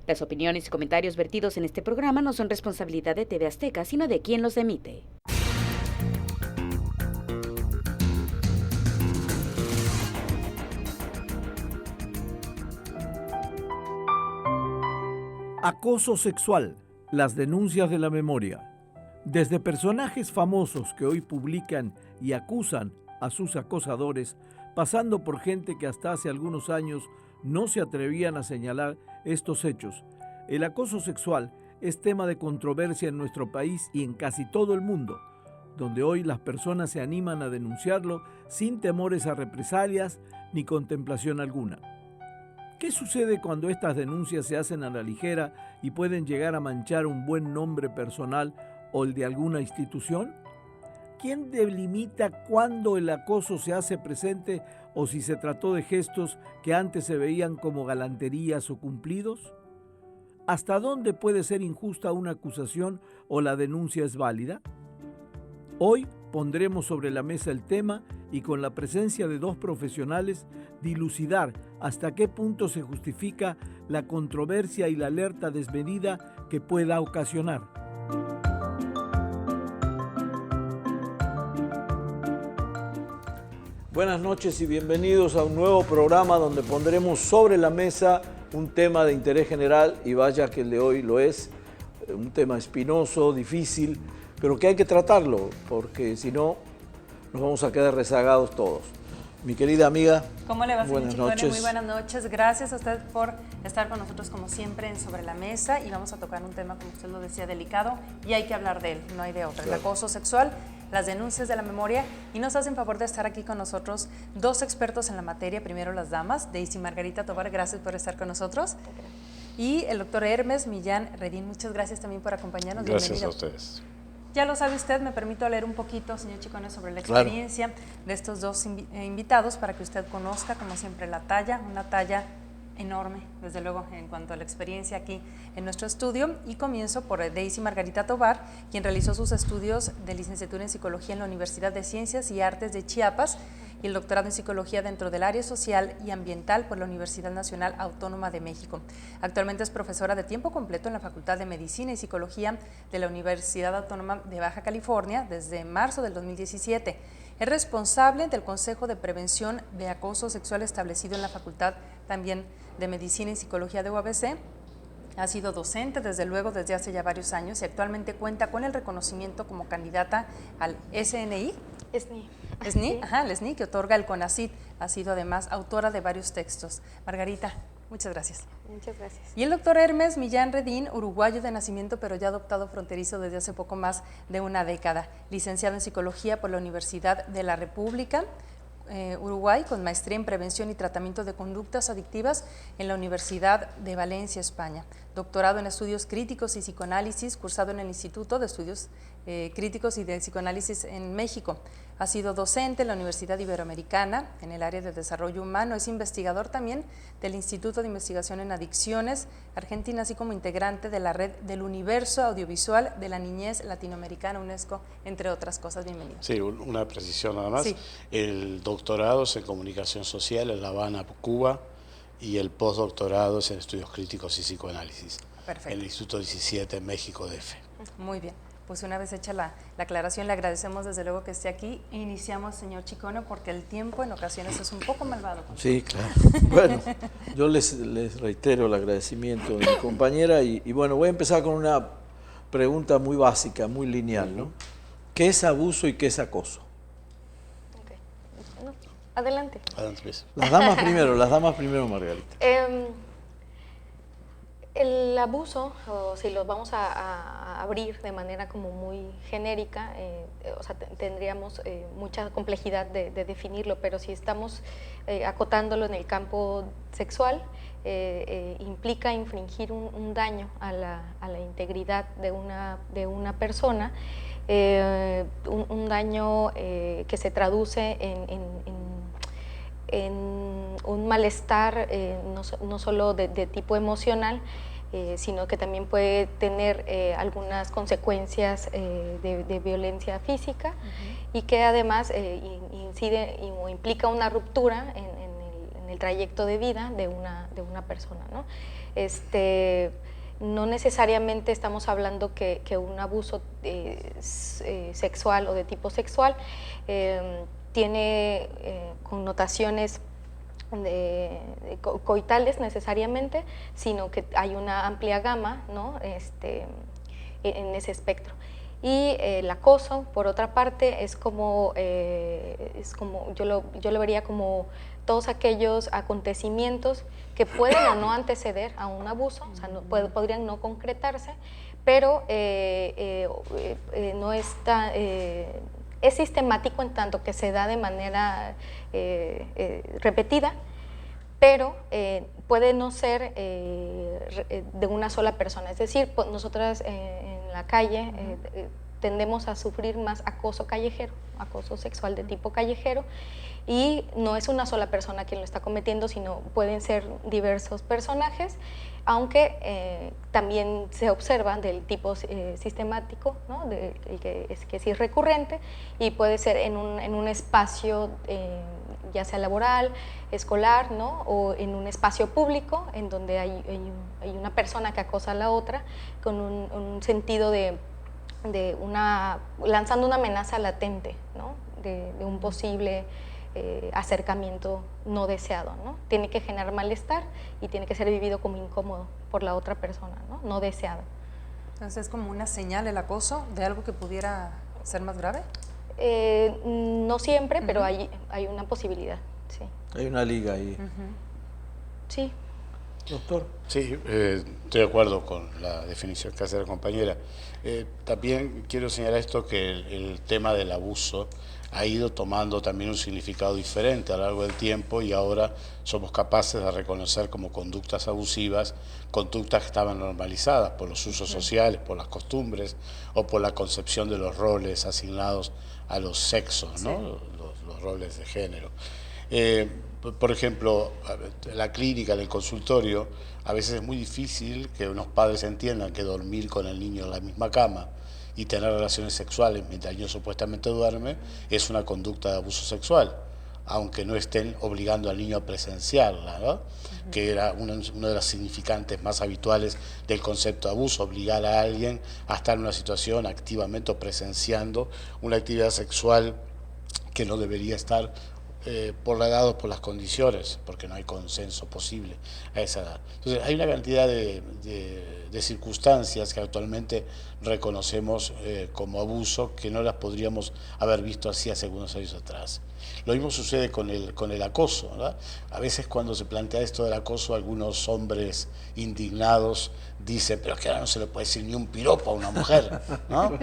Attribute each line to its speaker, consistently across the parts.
Speaker 1: Las opiniones y comentarios vertidos en este programa no son responsabilidad de TV Azteca, sino de quien los emite.
Speaker 2: Acoso sexual, las denuncias de la memoria. Desde personajes famosos que hoy publican y acusan a sus acosadores, pasando por gente que hasta hace algunos años no se atrevían a señalar estos hechos. El acoso sexual es tema de controversia en nuestro país y en casi todo el mundo, donde hoy las personas se animan a denunciarlo sin temores a represalias ni contemplación alguna. ¿Qué sucede cuando estas denuncias se hacen a la ligera y pueden llegar a manchar un buen nombre personal o el de alguna institución? ¿Quién delimita cuándo el acoso se hace presente o si se trató de gestos que antes se veían como galanterías o cumplidos? ¿Hasta dónde puede ser injusta una acusación o la denuncia es válida? Hoy pondremos sobre la mesa el tema y con la presencia de dos profesionales dilucidar hasta qué punto se justifica la controversia y la alerta desmedida que pueda ocasionar. Buenas noches y bienvenidos a un nuevo programa donde pondremos sobre la mesa un tema de interés general, y vaya que el de hoy lo es, un tema espinoso, difícil, pero que hay que tratarlo, porque si no nos vamos a quedar rezagados todos. Mi querida amiga,
Speaker 3: ¿cómo le va, señor
Speaker 2: buenas
Speaker 3: Chicone?
Speaker 2: noches.
Speaker 3: Muy buenas noches. Gracias a usted por estar con nosotros como siempre en Sobre la Mesa, y vamos a tocar un tema, como usted lo decía, delicado, y hay que hablar de él, no hay de otro. Claro. El acoso sexual, las denuncias de la memoria, y nos hacen favor de estar aquí con nosotros dos expertos en la materia. Primero las damas, Daisy Margarita Tobar, gracias por estar con nosotros. Y el doctor Hermes Millán Redín, muchas gracias también por acompañarnos.
Speaker 4: Gracias a ustedes.
Speaker 3: Ya lo sabe usted, me permito leer un poquito, señor Chicone, sobre la experiencia de estos dos invitados para que usted conozca, como siempre, la talla, una talla enorme, desde luego, en cuanto a la experiencia aquí en nuestro estudio. Y comienzo por Daisy Margarita Tobar, quien realizó sus estudios de licenciatura en Psicología en la Universidad de Ciencias y Artes de Chiapas y el doctorado en Psicología dentro del área social y ambiental por la Universidad Nacional Autónoma de México. Actualmente es profesora de tiempo completo en la Facultad de Medicina y Psicología de la Universidad Autónoma de Baja California desde marzo del 2017. Es responsable del Consejo de Prevención de Acoso Sexual establecido en la Facultad también de Medicina y Psicología de UABC. Ha sido docente, desde luego, desde hace ya varios años y actualmente cuenta con el reconocimiento como candidata al SNI.
Speaker 5: SNI.
Speaker 3: SNI,
Speaker 5: Sí.
Speaker 3: Ajá, el SNI, que otorga el CONACYT. Ha sido además autora de varios textos. Margarita, muchas gracias.
Speaker 5: Muchas gracias.
Speaker 3: Y el doctor Hermes Millán Redín, uruguayo de nacimiento, pero ya adoptado fronterizo desde hace poco más de una década. Licenciado en Psicología por la Universidad de la República, Uruguay, con maestría en Prevención y Tratamiento de Conductas Adictivas en la Universidad de Valencia, España. Doctorado en Estudios Críticos y Psicoanálisis, cursado en el Instituto de Estudios Críticos y de Psicoanálisis en México. Ha sido docente en la Universidad Iberoamericana en el área de desarrollo humano. Es investigador también del Instituto de Investigación en Adicciones Argentina, así como integrante de la Red del Universo Audiovisual de la Niñez Latinoamericana, UNESCO, entre otras cosas. Bienvenido.
Speaker 4: Sí, una precisión nada más.
Speaker 3: Sí.
Speaker 4: El doctorado es en Comunicación Social en La Habana, Cuba, y el postdoctorado es en Estudios Críticos y Psicoanálisis.
Speaker 3: Perfecto.
Speaker 4: En el Instituto 17 en México, DF.
Speaker 3: Muy bien. Pues una vez hecha la aclaración, le agradecemos desde luego que esté aquí. Iniciamos, señor Chicone, porque el tiempo en ocasiones es un poco malvado.
Speaker 2: Sí, claro. Bueno, yo les reitero el agradecimiento de mi compañera y bueno, voy a empezar con una pregunta muy básica, muy lineal, ¿no? ¿Qué es abuso y qué es acoso?
Speaker 5: Okay. No, adelante.
Speaker 4: Adelante, Luis.
Speaker 2: Las damas primero, Margarita.
Speaker 5: El abuso, o si lo vamos a abrir de manera como muy genérica, o sea, tendríamos mucha complejidad de definirlo, pero si estamos acotándolo en el campo sexual, implica infringir un daño a la integridad de una persona, un daño que se traduce en un malestar no solo de tipo emocional, sino que también puede tener algunas consecuencias de violencia física, y que además incide o implica una ruptura en en el trayecto de vida de una persona, ¿no? No necesariamente estamos hablando que un abuso sexual o de tipo sexual tiene connotaciones coitales necesariamente, sino que hay una amplia gama, ¿no? En ese espectro. Y el acoso, por otra parte, es como yo lo vería como todos aquellos acontecimientos que pueden o no anteceder a un abuso, o sea, podrían no concretarse, pero no está, es sistemático en tanto que se da de manera repetida, pero puede no ser de una sola persona. Es decir, nosotras en la calle tendemos a sufrir más acoso callejero, acoso sexual de tipo callejero, y no es una sola persona quien lo está cometiendo, sino pueden ser diversos personajes, aunque también se observa del tipo sistemático, ¿no? que sí es recurrente, y puede ser en un espacio ya sea laboral, escolar, ¿no? O en un espacio público en donde hay una persona que acosa a la otra con un sentido lanzando una amenaza latente, ¿no? de un posible acercamiento no deseado, ¿no? Tiene que generar malestar y tiene que ser vivido como incómodo por la otra persona, no deseado.
Speaker 3: Entonces, ¿es como una señal el acoso de algo que pudiera ser más grave?
Speaker 5: No siempre, pero hay una posibilidad, sí.
Speaker 2: Hay una liga ahí.
Speaker 5: Sí.
Speaker 2: Doctor.
Speaker 4: Sí, estoy de acuerdo con la definición que hace la compañera. También quiero señalar esto, que el tema del abuso ha ido tomando también un significado diferente a lo largo del tiempo, y ahora somos capaces de reconocer como conductas abusivas conductas que estaban normalizadas por los usos sociales, por las costumbres o por la concepción de los roles asignados a los sexos, ¿no? Los roles de género. Por ejemplo, en la clínica, en el consultorio, a veces es muy difícil que unos padres entiendan que dormir con el niño en la misma cama y tener relaciones sexuales mientras el niño supuestamente duerme es una conducta de abuso sexual, aunque no estén obligando al niño a presenciarla, ¿no? Que era uno de los significantes más habituales del concepto de abuso, obligar a alguien a estar en una situación activamente o presenciando una actividad sexual que no debería estar por la edad o por las condiciones, porque no hay consenso posible a esa edad. Entonces hay una cantidad de circunstancias que actualmente reconocemos como abuso que no las podríamos haber visto así hace algunos años atrás. Lo mismo sucede con el acoso, ¿verdad? A veces cuando se plantea esto del acoso, algunos hombres indignados dicen, pero es que ahora no se le puede decir ni un piropo a una mujer, ¿no?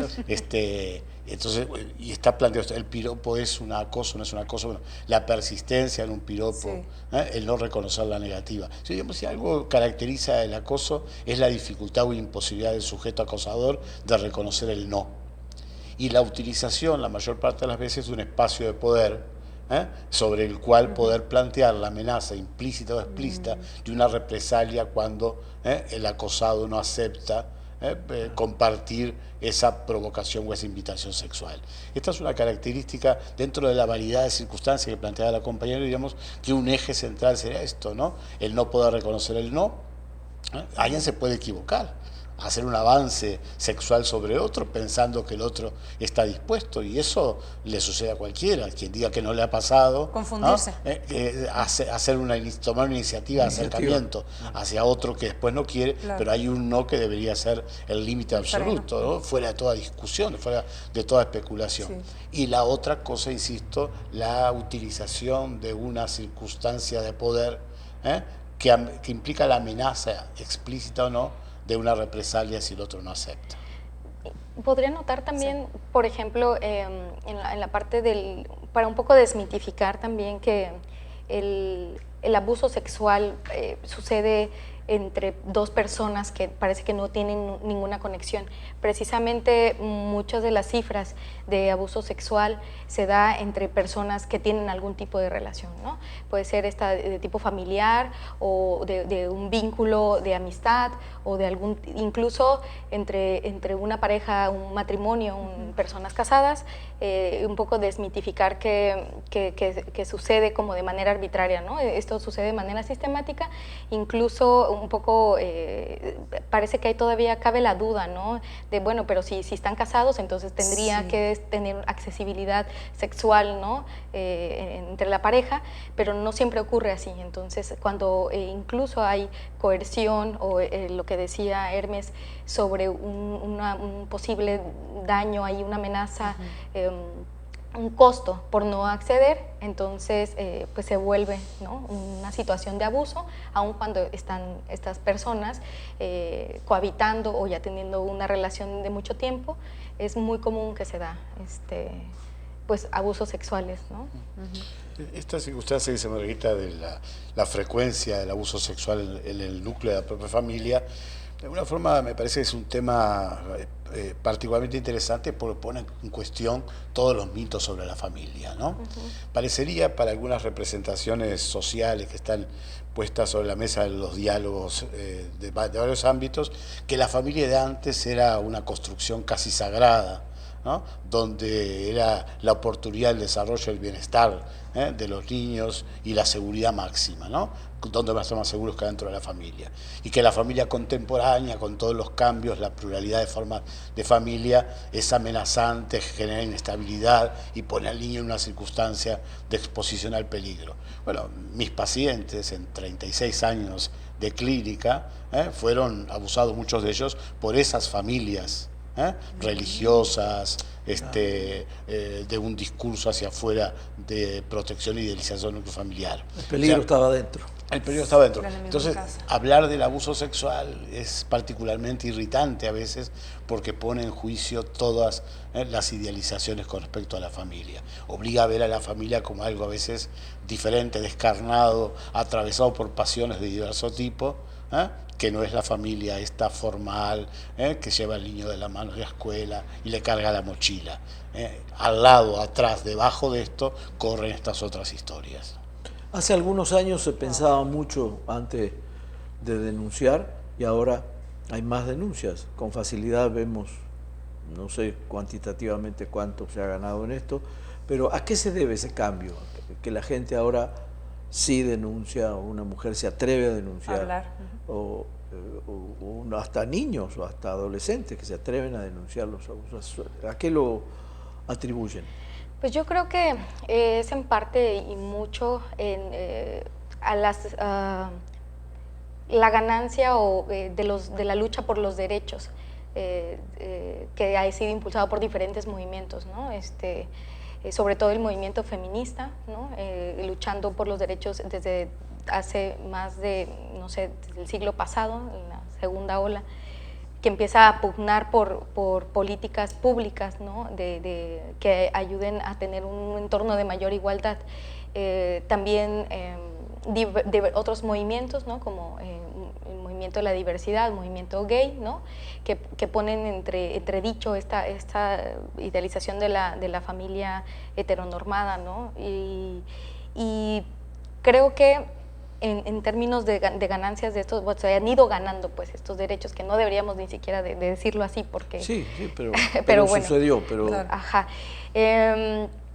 Speaker 4: Entonces, y está planteado esto, el piropo es un acoso, no es un acoso, bueno, la persistencia en un piropo, el no reconocer la negativa. Si, digamos, si algo caracteriza el acoso es la dificultad o imposibilidad del sujeto acosador de reconocer el no. Y la utilización, la mayor parte de las veces, de un espacio de poder, sobre el cual poder plantear la amenaza implícita o explícita de una represalia cuando el acosado no acepta compartir esa provocación o esa invitación sexual. Esta es una característica dentro de la variedad de circunstancias que planteaba la compañera, diríamos que un eje central sería esto, ¿no? El no poder reconocer el no. Alguien se puede equivocar, hacer un avance sexual sobre otro pensando que el otro está dispuesto, y eso le sucede a cualquiera, quien diga que no le ha pasado,
Speaker 3: confundirse,
Speaker 4: ¿no? Tomar una iniciativa de acercamiento hacia otro que después no quiere, pero hay un no que debería ser el límite absoluto, ¿no? Fuera de toda discusión, fuera de toda especulación. Y la otra cosa, insisto, la utilización de una circunstancia de poder que implica la amenaza explícita o no de una represalia si el otro no acepta.
Speaker 5: Podría notar también, por ejemplo, en la parte para un poco desmitificar también que el abuso sexual sucede entre dos personas que parece que no tienen ninguna conexión. Precisamente muchas de las cifras de abuso sexual se da entre personas que tienen algún tipo de relación, ¿no? Puede ser esta de tipo familiar o de un vínculo de amistad o de algún, incluso entre una pareja, un matrimonio, personas casadas, un poco desmitificar que sucede como de manera arbitraria, ¿no? Esto sucede de manera sistemática, incluso un poco parece que ahí todavía cabe la duda, ¿no? De bueno, pero si están casados, entonces tendría que tener accesibilidad sexual, ¿no? Entre la pareja, pero no siempre ocurre así. Entonces, cuando incluso hay coerción o lo que decía Hermes sobre un posible daño, hay una amenaza, un costo por no acceder, entonces pues se vuelve, ¿no? Una situación de abuso, aun cuando están estas personas cohabitando o ya teniendo una relación de mucho tiempo. Es muy común que se da pues abusos sexuales, ¿no?
Speaker 4: Esta circunstancia que se Margarita de la frecuencia del abuso sexual en el núcleo de la propia familia, de alguna forma me parece que es un tema particularmente interesante porque pone en cuestión todos los mitos sobre la familia, ¿no? Parecería para algunas representaciones sociales que están puestas sobre la mesa de los diálogos de varios ámbitos, que la familia de antes era una construcción casi sagrada, ¿no? Donde era la oportunidad del desarrollo del bienestar de los niños y la seguridad máxima, ¿no? Donde van a estar más seguros que dentro de la familia. Y que la familia contemporánea, con todos los cambios, la pluralidad de formas de familia, es amenazante, genera inestabilidad y pone al niño en una circunstancia de exposición al peligro. Bueno, mis pacientes en 36 años de clínica fueron abusados, muchos de ellos, por esas familias religiosas, de un discurso hacia afuera de protección y idealización núcleo familiar.
Speaker 2: El peligro estaba dentro.
Speaker 4: El peligro estaba dentro. Entonces, hablar del abuso sexual es particularmente irritante a veces porque pone en juicio todas las idealizaciones con respecto a la familia. Obliga a ver a la familia como algo a veces diferente, descarnado, atravesado por pasiones de diverso tipo, que no es la familia esta formal, que lleva al niño de la mano a la escuela y le carga la mochila. Al lado, atrás, debajo de esto, corren estas otras historias.
Speaker 2: Hace algunos años se pensaba mucho antes de denunciar y ahora hay más denuncias. Con facilidad vemos, no sé cuantitativamente cuánto se ha ganado en esto, pero ¿a qué se debe ese cambio? Que la gente ahora sí denuncia, o una mujer se atreve a denunciar,
Speaker 3: hablar.
Speaker 2: o hasta niños o hasta adolescentes que se atreven a denunciar los abusos. ¿A qué lo atribuyen?
Speaker 5: Pues yo creo que es en parte y mucho a la ganancia de la lucha por los derechos que ha sido impulsado por diferentes movimientos, ¿no? Sobre todo el movimiento feminista, ¿no? Luchando por los derechos desde hace más de, no sé, desde el siglo pasado, en la segunda ola, que empieza a pugnar por políticas públicas, ¿no? que ayuden a tener un entorno de mayor igualdad. También otros movimientos, ¿no? Como el movimiento de la diversidad, el movimiento gay, ¿no? que ponen entredicho esta idealización de la familia heteronormada, ¿no? Y creo que en términos de ganancias de estos, pues, se han ido ganando pues estos derechos, que no deberíamos ni siquiera de decirlo así, porque...
Speaker 2: Sí,
Speaker 5: pero
Speaker 2: bueno, sucedió, pero...
Speaker 3: Claro.
Speaker 5: Ajá.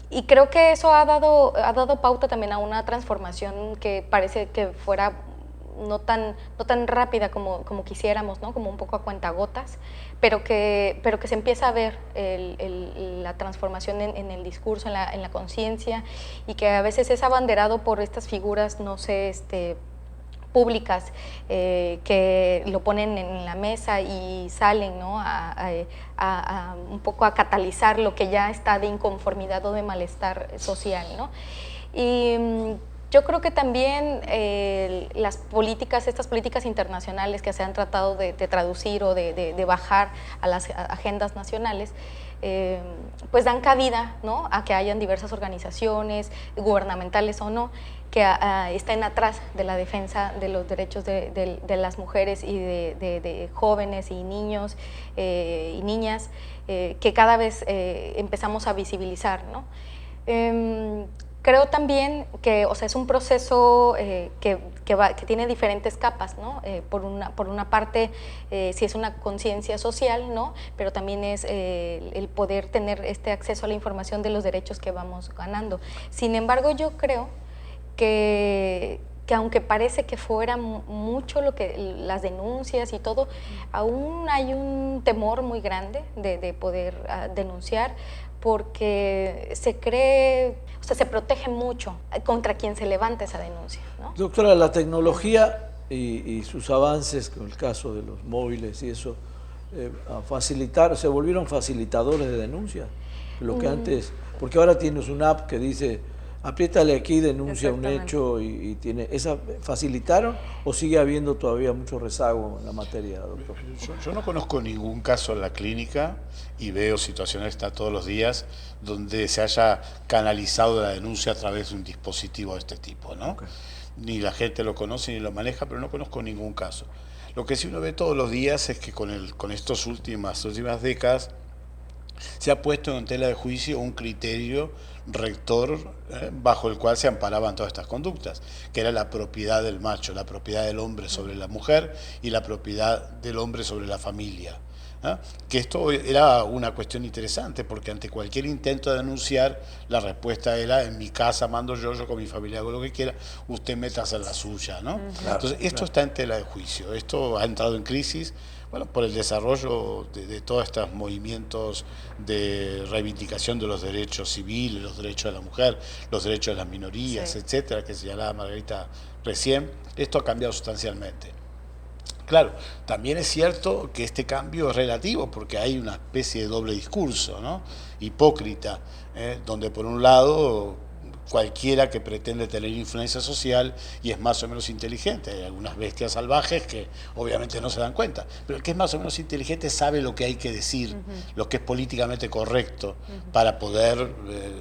Speaker 5: Y creo que eso ha dado pauta también a una transformación que parece que fuera no tan rápida como quisiéramos, ¿no? Como un poco a cuentagotas, pero que se empieza a ver la transformación en el discurso, en la conciencia, y que a veces es abanderado por estas figuras, no sé, públicas, que lo ponen en la mesa y salen, ¿no? a un poco a catalizar lo que ya está de inconformidad o de malestar social, ¿no? Y yo creo que también estas políticas internacionales que se han tratado de traducir o de bajar a las agendas nacionales, pues dan cabida, ¿no? A que hayan diversas organizaciones, gubernamentales o no, que estén atrás de la defensa de los derechos de las mujeres y de jóvenes y niños y niñas, que cada vez empezamos a visibilizar, ¿no? Creo también que, o sea, es un proceso que tiene diferentes capas, ¿no? Por una parte, sí es una conciencia social, ¿no? Pero también es el poder tener este acceso a la información de los derechos que vamos ganando. Sin embargo, yo creo que aunque parece que fuera mucho las denuncias y todo, aún hay un temor muy grande de poder denunciar, porque se cree, o sea, se protege mucho contra quien se levanta esa denuncia, ¿no?
Speaker 2: Doctora, la tecnología y sus avances, con el caso de los móviles y eso, se volvieron facilitadores de denuncia. Lo que antes, porque ahora tienes una app que dice, apriétale aquí, denuncia un hecho y tiene, ¿facilitaron o sigue habiendo todavía mucho rezago en la materia, doctor?
Speaker 4: Yo no conozco ningún caso en la clínica y veo situaciones hasta todos los días donde se haya canalizado la denuncia a través de un dispositivo de este tipo, ¿no? Okay. Ni la gente lo conoce ni lo maneja, pero no conozco ningún caso. Lo que sí uno ve todos los días es que con estas últimas décadas se ha puesto en tela de juicio un criterio rector bajo el cual se amparaban todas estas conductas, que era la propiedad del macho, la propiedad del hombre sobre la mujer y la propiedad del hombre sobre la familia. Que esto era una cuestión interesante, porque ante cualquier intento de denunciar, la respuesta era: en mi casa mando yo con mi familia hago lo que quiera, usted métase en la suya, ¿no? Entonces esto está en tela de juicio, esto ha entrado en crisis, bueno, por el desarrollo de todos estos movimientos de reivindicación de los derechos civiles, los derechos de la mujer, los derechos de las minorías, etcétera, que señalaba Margarita recién. Esto ha cambiado sustancialmente. Claro, también es cierto que este cambio es relativo, porque hay una especie de doble discurso, ¿no? Hipócrita, donde por un lado cualquiera que pretende tener influencia social y es más o menos inteligente, hay algunas bestias salvajes que obviamente no se dan cuenta, pero el que es más o menos inteligente sabe lo que hay que decir, lo que es políticamente correcto para poder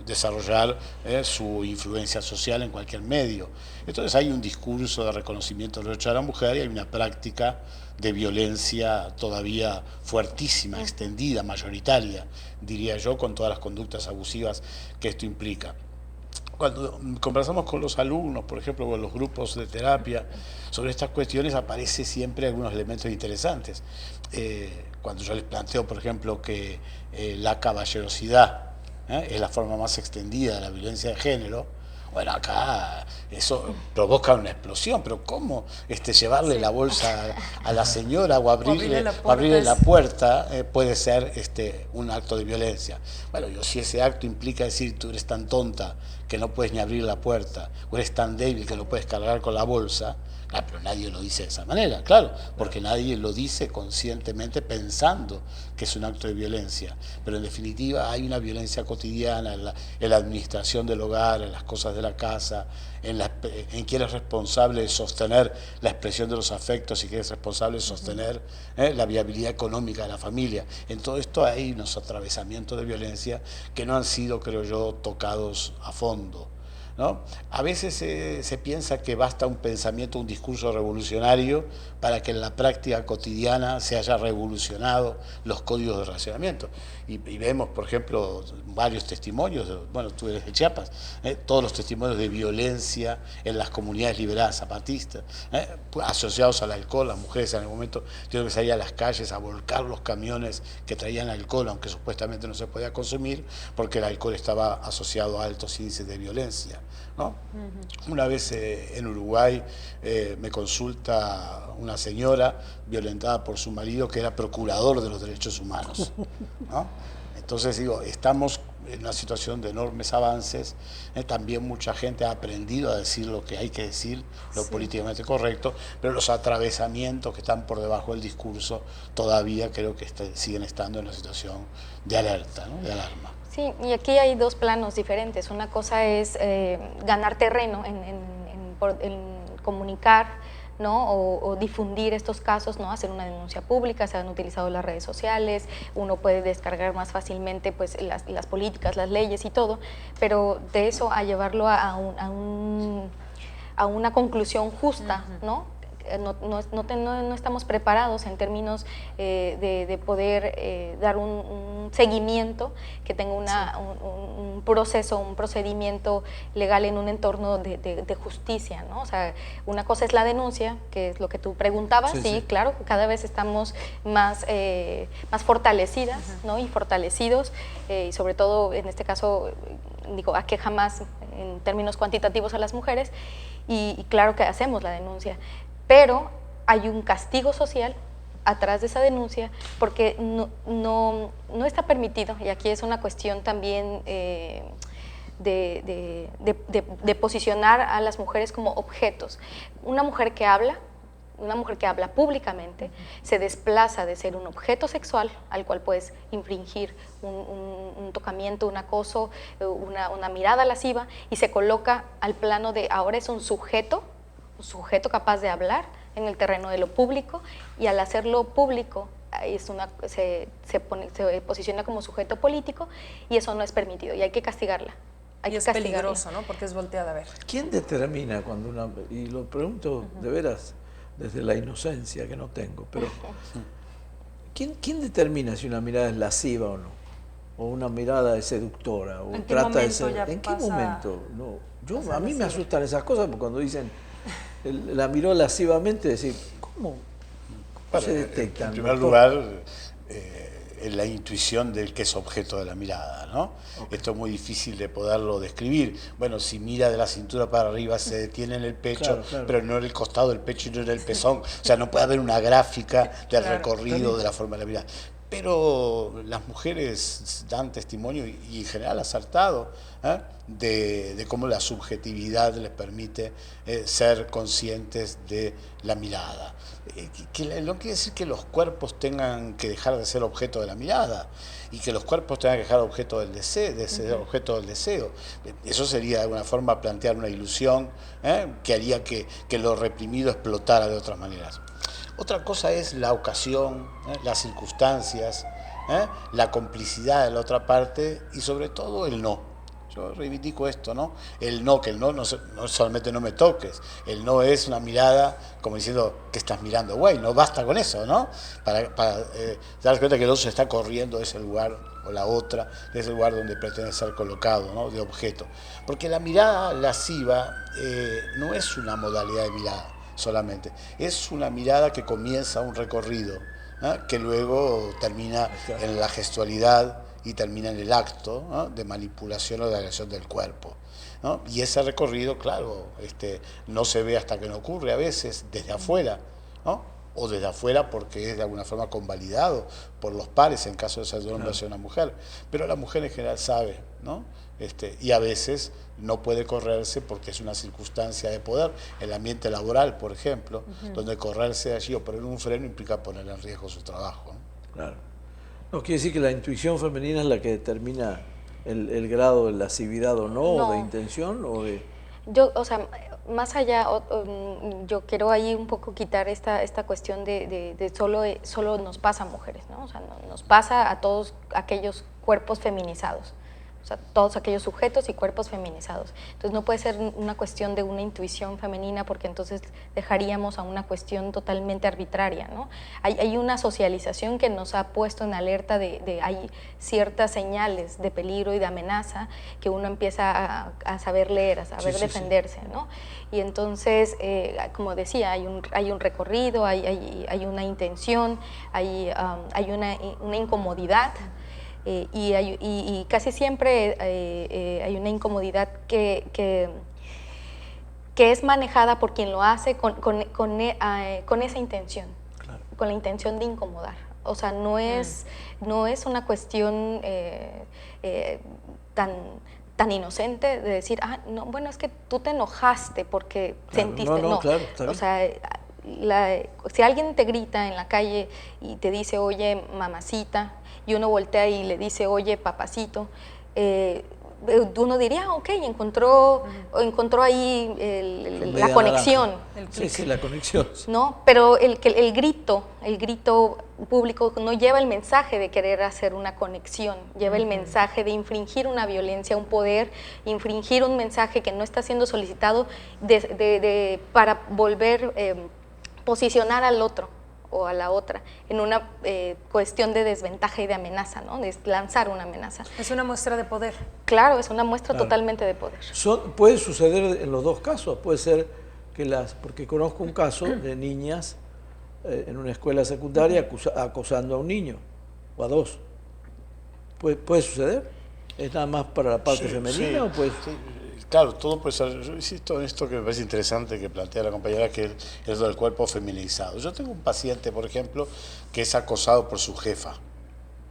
Speaker 4: desarrollar su influencia social en cualquier medio. Entonces hay un discurso de reconocimiento del derecho de la mujer y hay una práctica de violencia todavía fuertísima, extendida, mayoritaria, diría yo, con todas las conductas abusivas que esto implica. Cuando conversamos con los alumnos, por ejemplo, con los grupos de terapia, sobre estas cuestiones aparecen siempre algunos elementos interesantes. Cuando yo les planteo, por ejemplo, que la caballerosidad es la forma más extendida de la violencia de género, bueno, acá eso provoca una explosión, pero ¿cómo llevarle la bolsa a la señora o abrirle la puerta puede ser un acto de violencia? Bueno, si ese acto implica decir tú eres tan tonta que no puedes ni abrir la puerta, o eres tan débil que lo puedes cargar con la bolsa, pero nadie lo dice de esa manera, claro, porque nadie lo dice conscientemente pensando que es un acto de violencia, pero en definitiva hay una violencia cotidiana en la administración del hogar, en las cosas de la casa, en quién es responsable de sostener la expresión de los afectos y quién es responsable de sostener la viabilidad económica de la familia. En todo esto hay unos atravesamientos de violencia que no han sido, creo yo, tocados a fondo, ¿no? A veces se piensa que basta un pensamiento, un discurso revolucionario para que en la práctica cotidiana se haya revolucionado los códigos de relacionamiento. Y vemos, por ejemplo, varios testimonios, bueno, tú eres de Chiapas, todos los testimonios de violencia en las comunidades liberadas zapatistas, asociados al alcohol. Las mujeres en el momento tuvieron que salir a las calles a volcar los camiones que traían alcohol, aunque supuestamente no se podía consumir, porque el alcohol estaba asociado a altos índices de violencia, ¿no? Una vez en Uruguay me consulta una señora violentada por su marido, que era procurador de los derechos humanos, ¿no? Entonces digo, estamos en una situación de enormes avances, también mucha gente ha aprendido a decir lo que hay que decir, lo políticamente correcto, pero los atravesamientos que están por debajo del discurso todavía creo que siguen estando en una situación de alerta, ¿no? De alarma.
Speaker 5: Sí, y aquí hay dos planos diferentes. Una cosa es ganar terreno en comunicar, ¿no? O difundir estos casos, ¿no? Hacer una denuncia pública, se han utilizado las redes sociales, uno puede descargar más fácilmente pues, las políticas, las leyes y todo, pero de eso a llevarlo a un a una conclusión justa, ¿no? No estamos preparados en términos de poder dar un seguimiento que tenga un proceso, un procedimiento legal en un entorno de justicia, ¿no? O sea, una cosa es la denuncia, que es lo que tú preguntabas, sí, claro, cada vez estamos más fortalecidas, ¿no? Y fortalecidos, y sobre todo en este caso, digo, aqueja más en términos cuantitativos a las mujeres, y claro que hacemos la denuncia, pero hay un castigo social atrás de esa denuncia porque no está permitido, y aquí es una cuestión también de posicionar a las mujeres como objetos. Una mujer que habla públicamente, se desplaza de ser un objeto sexual al cual puedes infringir un tocamiento, un acoso, una mirada lasciva, y se coloca al plano de ahora es un sujeto capaz de hablar en el terreno de lo público, y al hacerlo público se posiciona como sujeto político, y eso no es permitido y hay que castigarla.
Speaker 3: Y es peligroso, ¿no? Porque es volteada a ver.
Speaker 2: ¿Quién determina cuando una, y lo pregunto de veras desde la inocencia que no tengo, pero ¿quién determina si una mirada es lasciva o no? O una mirada es seductora, o trata de ser. ¿En qué momento? No, a mí me asustan esas cosas, porque cuando dicen la miró lascivamente, decir, ¿cómo se detectan?
Speaker 4: En primer lugar, la intuición del que es objeto de la mirada, ¿no? Okay. Esto es muy difícil de poderlo describir. Bueno, si mira de la cintura para arriba se detiene en el pecho, claro. Pero no en el costado del pecho y no en el pezón. O sea, no puede haber una gráfica del recorrido de la forma de la mirada. Pero las mujeres dan testimonio, y en general acertado, de cómo la subjetividad les permite ser conscientes de la mirada. No quiere decir que los cuerpos tengan que dejar de ser objeto de la mirada, y que los cuerpos tengan que dejar objeto del deseo, de ser objeto del deseo. Eso sería de alguna forma plantear una ilusión que haría que lo reprimido explotara de otras maneras. Otra cosa es la ocasión, las circunstancias, la complicidad de la otra parte, y sobre todo el no. Yo reivindico esto, ¿no? El no solamente no me toques. El no es una mirada como diciendo que estás mirando, güey, no basta con eso, ¿no? Para darse cuenta que el otro se está corriendo de ese lugar, o la otra, de ese lugar donde pretende ser colocado, ¿no? De objeto. Porque la mirada lasciva no es una modalidad de mirada solamente, es una mirada que comienza un recorrido, que luego termina en la gestualidad y termina en el acto de manipulación o de agresión del cuerpo, ¿no? Y ese recorrido, claro, no se ve hasta que no ocurre, a veces desde afuera, ¿no? O desde afuera porque es de alguna forma convalidado por los pares en caso de ser de un hombre hacia una mujer, pero la mujer en general sabe, ¿no? Y a veces no puede correrse porque es una circunstancia de poder. El ambiente laboral, por ejemplo, donde correrse allí o poner un freno implica poner en riesgo su trabajo, ¿no?
Speaker 2: Claro. No quiere decir que la intuición femenina es la que determina el grado de lascividad o no, de intención o de...
Speaker 5: Yo, o sea, más allá, yo quiero ahí un poco quitar esta cuestión de solo nos pasa a mujeres, ¿no? O sea, nos pasa a todos aquellos cuerpos feminizados. O sea, todos aquellos sujetos y cuerpos feminizados. Entonces no puede ser una cuestión de una intuición femenina, porque entonces dejaríamos a una cuestión totalmente arbitraria, ¿no? Hay una socialización que nos ha puesto en alerta hay ciertas señales de peligro y de amenaza que uno empieza a saber leer, a saber defenderse, ¿no? Y entonces, como decía, hay un recorrido, hay una intención, hay una incomodidad. Y casi siempre hay una incomodidad que es manejada por quien lo hace con esa intención, claro. Con la intención de incomodar. O sea, no es una cuestión tan inocente de decir, no, bueno, es que tú te enojaste porque sentiste. No,
Speaker 2: claro,
Speaker 5: o sea, si alguien te grita en la calle y te dice, oye, mamacita, y uno voltea y le dice, oye, papacito, uno diría, ok, encontró ahí la conexión.
Speaker 2: Sí, la conexión.
Speaker 5: ¿No? Pero el grito público no lleva el mensaje de querer hacer una conexión, lleva el mensaje de infringir una violencia, un poder, infringir un mensaje que no está siendo solicitado para volver posicionar al otro o a la otra en una cuestión de desventaja y de amenaza, ¿no? De lanzar una amenaza.
Speaker 3: Es una muestra de poder.
Speaker 5: Claro, es una muestra totalmente de poder.
Speaker 2: Puede suceder en los dos casos, puede ser que porque conozco un caso de niñas en una escuela secundaria acosando a un niño o a dos. ¿Puede suceder? ¿Es nada más para la parte femenina o puede...?
Speaker 4: Sí. Claro, todo puede ser. Yo insisto en esto que me parece interesante que plantea la compañera, que es lo del cuerpo feminizado. Yo tengo un paciente, por ejemplo, que es acosado por su jefa,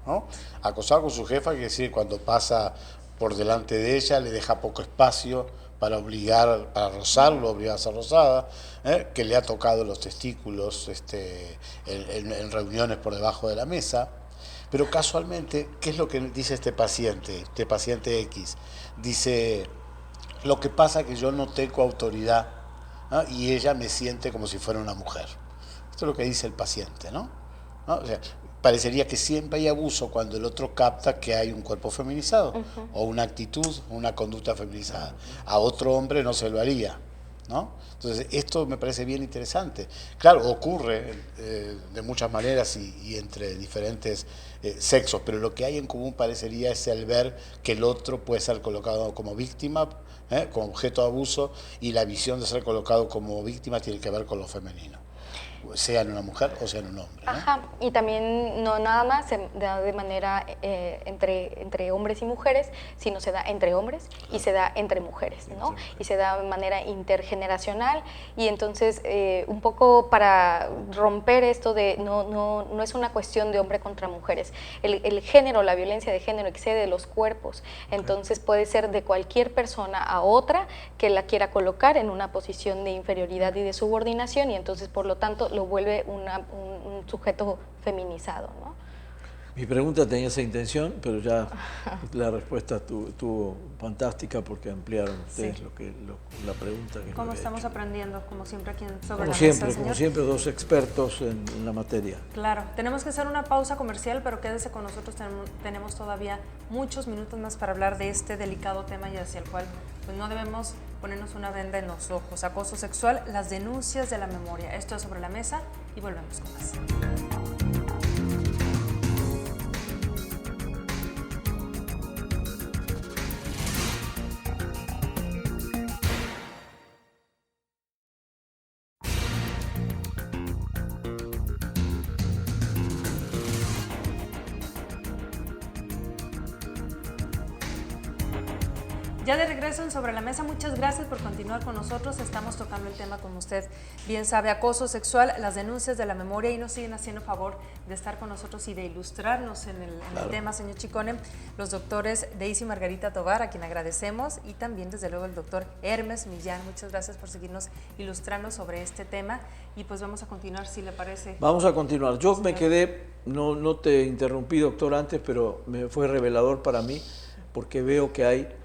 Speaker 4: ¿no? Acosado con su jefa quiere decir cuando pasa por delante de ella le deja poco espacio para rozarlo, obligar a ser rozada, que le ha tocado los testículos en reuniones por debajo de la mesa. Pero casualmente, ¿qué es lo que dice este paciente X? Dice: lo que pasa es que yo no tengo autoridad, ¿no? Y ella me siente como si fuera una mujer. Esto es lo que dice el paciente, ¿no? O sea, parecería que siempre hay abuso cuando el otro capta que hay un cuerpo feminizado o una actitud, una conducta feminizada. A otro hombre no se lo haría, ¿no? Entonces, esto me parece bien interesante. Claro, ocurre de muchas maneras y entre diferentes sexos, pero lo que hay en común parecería es el ver que el otro puede ser colocado como víctima, como objeto de abuso, y la visión de ser colocado como víctima tiene que ver con lo femenino, sea en una mujer o sea en un hombre, ¿no?
Speaker 5: Ajá, y también no nada más se da de manera entre hombres y mujeres, sino se da entre hombres y se da entre mujeres, ¿no? Y se da de manera intergeneracional, y entonces un poco para romper esto de no es una cuestión de hombre contra mujeres. El género, la violencia de género excede los cuerpos, entonces puede ser de cualquier persona a otra que la quiera colocar en una posición de inferioridad y de subordinación, y entonces por lo tanto lo vuelve un sujeto feminizado, ¿no?
Speaker 2: Mi pregunta tenía esa intención, pero ya la respuesta estuvo fantástica porque ampliaron ustedes la pregunta que
Speaker 3: ¿Cómo
Speaker 2: había
Speaker 3: estamos
Speaker 2: hecho.
Speaker 3: aprendiendo, como siempre, aquí sobre
Speaker 2: Como
Speaker 3: la
Speaker 2: siempre,
Speaker 3: mesa,
Speaker 2: como
Speaker 3: señor?
Speaker 2: siempre, dos expertos en la materia.
Speaker 3: Claro, tenemos que hacer una pausa comercial, pero quédese con nosotros, tenemos todavía muchos minutos más para hablar de este delicado tema y hacia el cual pues no debemos ponernos una venda en los ojos. Acoso sexual, las denuncias de la memoria. Esto es Sobre la Mesa y volvemos con más. Ya de regreso en Sobre la Mesa, muchas gracias por continuar con nosotros. Estamos tocando el tema, como usted bien sabe, acoso sexual, las denuncias de la memoria, y nos siguen haciendo favor de estar con nosotros y de ilustrarnos en el tema, señor Chicone, los doctores Daisy Margarita Tovar, a quien agradecemos, y también desde luego el doctor Hermes Millán. Muchas gracias por seguirnos ilustrando sobre este tema, y pues vamos a continuar, si le parece.
Speaker 2: Vamos a continuar. Yo me quedé, no te interrumpí, doctor, antes, pero me fue revelador para mí porque veo que hay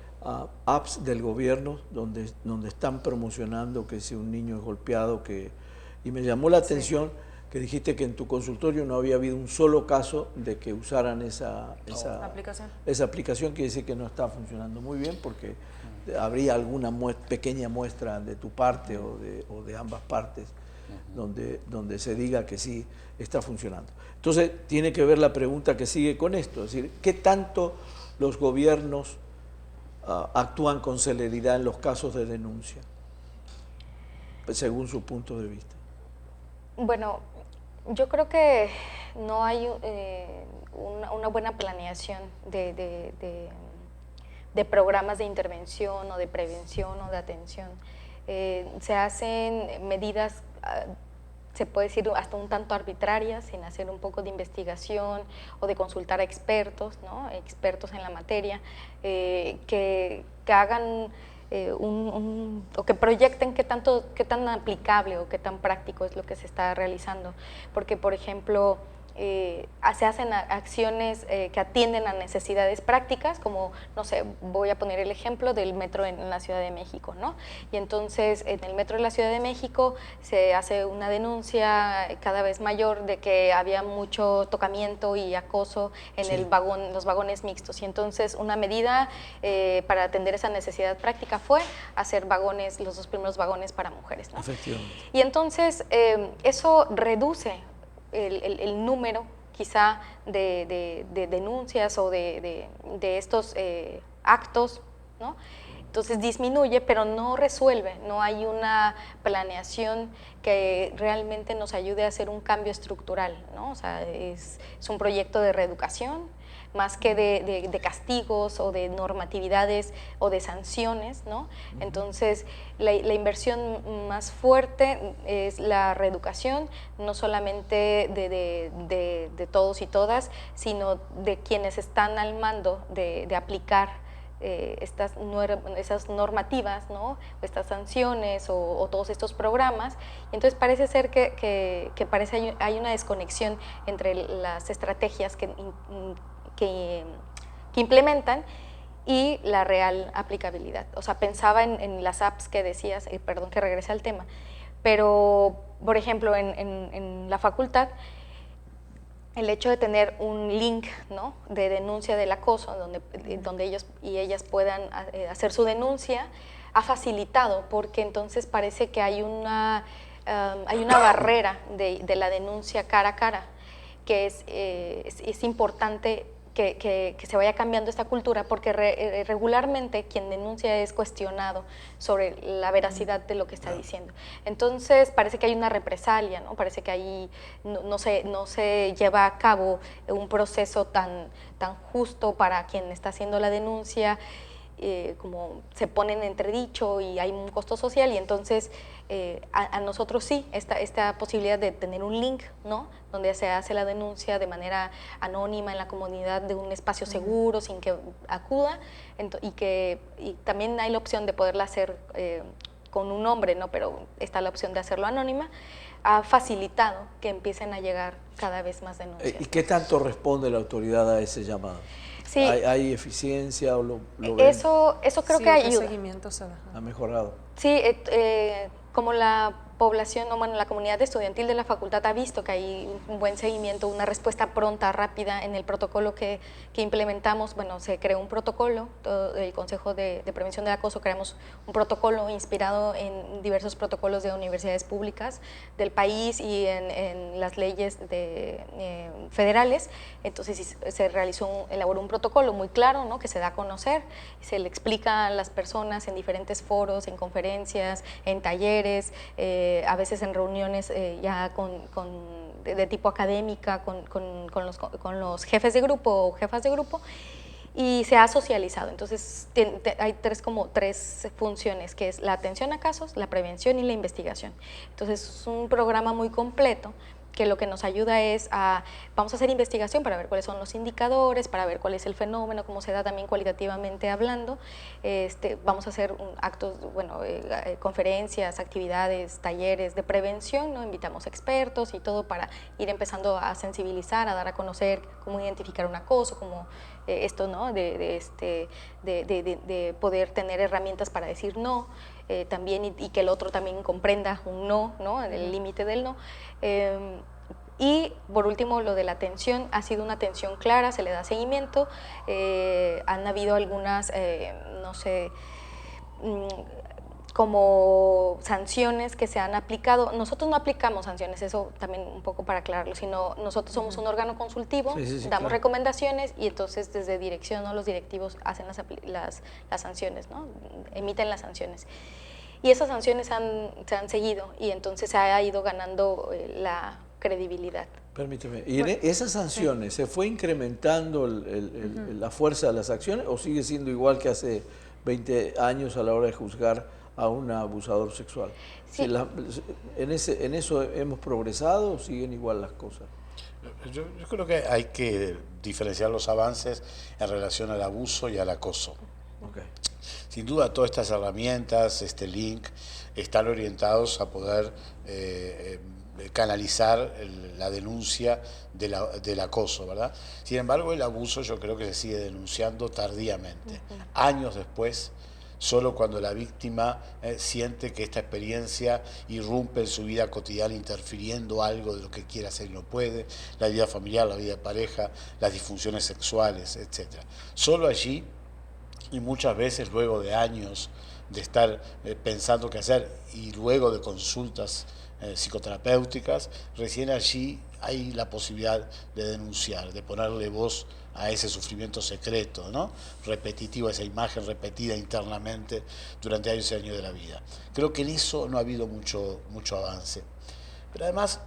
Speaker 2: apps del gobierno donde están promocionando que si un niño es golpeado, y me llamó la atención que dijiste que en tu consultorio no había habido un solo caso de que usaran esa aplicación. Quiere decir que no está funcionando muy bien, porque habría alguna pequeña muestra de tu parte o de ambas partes donde se diga que sí está funcionando. Entonces tiene que ver la pregunta que sigue con esto, es decir, ¿qué tanto los gobiernos actúan con celeridad en los casos de denuncia, según su punto de vista?
Speaker 5: Bueno, yo creo que no hay una buena planeación de programas de intervención o de prevención o de atención. Se hacen medidas, se puede decir hasta un tanto arbitrarias, sin hacer un poco de investigación o de consultar a expertos, ¿no? Expertos en la materia, que hagan o que proyecten qué tan aplicable o qué tan práctico es lo que se está realizando. Porque, por ejemplo, se hacen acciones que atienden a necesidades prácticas, como, no sé, voy a poner el ejemplo del metro en la Ciudad de México, ¿no? Y entonces en el metro de la Ciudad de México se hace una denuncia cada vez mayor de que había mucho tocamiento y acoso en los vagones mixtos, y entonces una medida para atender esa necesidad práctica fue hacer vagones, los 2 primeros vagones para mujeres, ¿no?
Speaker 2: Efectivamente.
Speaker 5: Y entonces eso reduce el número quizá de denuncias o de estos actos, ¿no? Entonces disminuye, pero no resuelve, no hay una planeación que realmente nos ayude a hacer un cambio estructural, ¿no? O sea, es un proyecto de reeducación, más que de castigos o de normatividades o de sanciones, ¿no? Entonces, la inversión más fuerte es la reeducación, no solamente de todos y todas, sino de quienes están al mando de aplicar esas normativas, ¿no? Estas sanciones o todos estos programas. Entonces parece ser que hay una desconexión entre las estrategias que implementan y la real aplicabilidad. O sea, pensaba en las apps que decías, perdón que regrese al tema, pero por ejemplo en la facultad, el hecho de tener un link, ¿no?, de denuncia del acoso, donde ellos y ellas puedan hacer su denuncia, ha facilitado, porque entonces parece que hay una barrera de la denuncia cara a cara, que es importante que se vaya cambiando esta cultura, porque regularmente quien denuncia es cuestionado sobre la veracidad de lo que está diciendo. Entonces parece que hay una represalia, ¿no? Parece que ahí no se lleva a cabo un proceso tan justo para quien está haciendo la denuncia, como se pone en entredicho y hay un costo social, y entonces a nosotros sí, esta posibilidad de tener un link, ¿no?, donde se hace la denuncia de manera anónima en la comunidad de un espacio seguro, sin que acuda, y también hay la opción de poderla hacer con un nombre, ¿no?, pero está la opción de hacerlo anónima, ha facilitado que empiecen a llegar cada vez más denuncias.
Speaker 2: ¿Y qué tanto responde la autoridad a ese llamado?
Speaker 5: Sí.
Speaker 2: ¿Hay eficiencia o lo ven?
Speaker 5: Eso creo que ayuda.
Speaker 3: Seguimiento se da.
Speaker 2: ¿Ha mejorado?
Speaker 5: Sí, como la población, bueno, la comunidad estudiantil de la facultad ha visto que hay un buen seguimiento, una respuesta pronta, rápida. En el protocolo que implementamos, bueno, se creó un protocolo, el Consejo de Prevención del Acoso, creamos un protocolo inspirado en diversos protocolos de universidades públicas del país y en las leyes federales. Entonces se elaboró un protocolo muy claro, ¿no?, que se da a conocer, se le explica a las personas en diferentes foros, en conferencias, en talleres, a veces en reuniones ya de tipo académica con los jefes de grupo o jefas de grupo, y se ha socializado. Entonces hay tres funciones, que es la atención a casos, la prevención y la investigación. Entonces es un programa muy completo, que lo que nos ayuda es vamos a hacer investigación para ver cuáles son los indicadores, para ver cuál es el fenómeno, cómo se da también cualitativamente hablando. Vamos a hacer actos, conferencias, actividades, talleres de prevención, ¿no? Invitamos expertos y todo para ir empezando a sensibilizar, a dar a conocer cómo identificar un acoso, cómo esto, ¿no?, de poder tener herramientas para decir no, también, y que el otro también comprenda un no, ¿no?, el límite del no. Y por último, lo de la atención ha sido una atención clara, se le da seguimiento. Han habido algunas, no sé, como sanciones que se han aplicado. Nosotros no aplicamos sanciones, eso también un poco para aclararlo, sino nosotros somos un órgano consultivo, damos claro, recomendaciones, y entonces desde dirección, ¿no?, los directivos hacen las sanciones, ¿no?, emiten las sanciones. Y esas sanciones se han seguido, y entonces se ha ido ganando la credibilidad.
Speaker 2: Permíteme, ¿y en esas sanciones se fue incrementando la fuerza de las acciones, o sigue siendo igual que hace 20 años a la hora de juzgar a un abusador sexual? Sí. ¿En eso hemos progresado o siguen igual las cosas?
Speaker 4: Yo creo que hay que diferenciar los avances en relación al abuso y al acoso.
Speaker 2: Okay.
Speaker 4: Sin duda todas estas herramientas, este link, están orientados a poder canalizar la denuncia del acoso, ¿verdad? Sin embargo, el abuso yo creo que se sigue denunciando tardíamente, años después, solo cuando la víctima siente que esta experiencia irrumpe en su vida cotidiana, interfiriendo algo de lo que quiere hacer y no puede, la vida familiar, la vida de pareja, las disfunciones sexuales, etc. Solo allí, y muchas veces luego de años de estar pensando qué hacer y luego de consultas psicoterapéuticas, recién allí hay la posibilidad de denunciar, de ponerle voz a ese sufrimiento secreto, ¿no? Repetitivo, esa imagen repetida internamente durante años y años de la vida. Creo que en eso no ha habido mucho avance. Pero además,